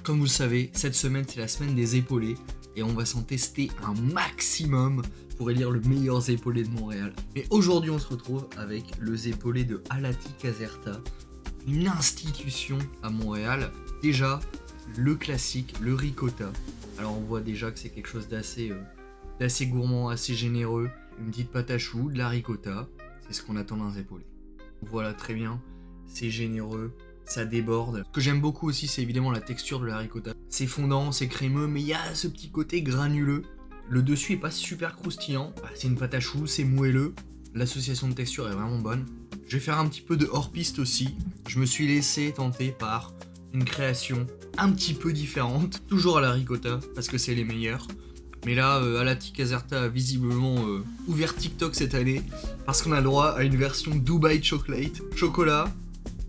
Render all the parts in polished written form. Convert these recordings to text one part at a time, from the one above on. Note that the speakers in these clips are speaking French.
Comme vous le savez, cette semaine c'est la semaine des épaulés et on va s'en tester un maximum pour élire le meilleur épaulé de Montréal. Mais aujourd'hui on se retrouve avec les épaulés de Alati Caserta, une institution à Montréal. Déjà, le classique, le ricotta. Alors on voit déjà que c'est quelque chose d'assez gourmand, assez généreux. Une petite pâte à choux, de la ricotta, c'est ce qu'on attend dans un épaulé. Voilà, très bien, c'est généreux. Ça déborde. Ce que j'aime beaucoup aussi, c'est évidemment la texture de la ricotta. C'est fondant, c'est crémeux, mais il y a ce petit côté granuleux. Le dessus est pas super croustillant. C'est une pâte à choux, c'est moelleux. L'association de texture est vraiment bonne. Je vais faire un petit peu de hors-piste aussi. Je me suis laissé tenter par une création un petit peu différente. Toujours à la ricotta, parce que c'est les meilleurs. Mais là, Alati Caserta a visiblement ouvert TikTok cette année, parce qu'on a le droit à une version Dubai Chocolate. Chocolat,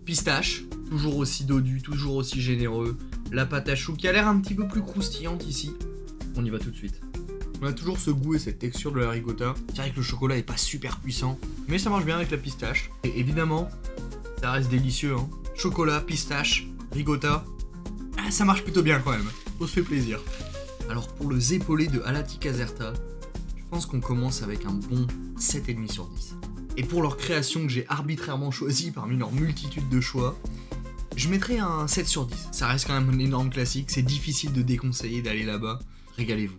pistache, toujours aussi dodu, toujours aussi généreux. La pâte à choux qui a l'air un petit peu plus croustillante ici. On y va tout de suite. On a toujours ce goût et cette texture de la ricotta. C'est vrai que le chocolat est pas super puissant, mais ça marche bien avec la pistache. Et évidemment, ça reste délicieux, hein. Chocolat, pistache, ricotta, ça marche plutôt bien quand même. On se fait plaisir. Alors pour le épaulé de Alati Caserta, je pense qu'on commence avec un bon 7,5 sur 10. Et pour leur création que j'ai arbitrairement choisie parmi leur multitude de choix, je mettrai un 7 sur 10. Ça reste quand même un énorme classique, c'est difficile de déconseiller d'aller là-bas. Régalez-vous.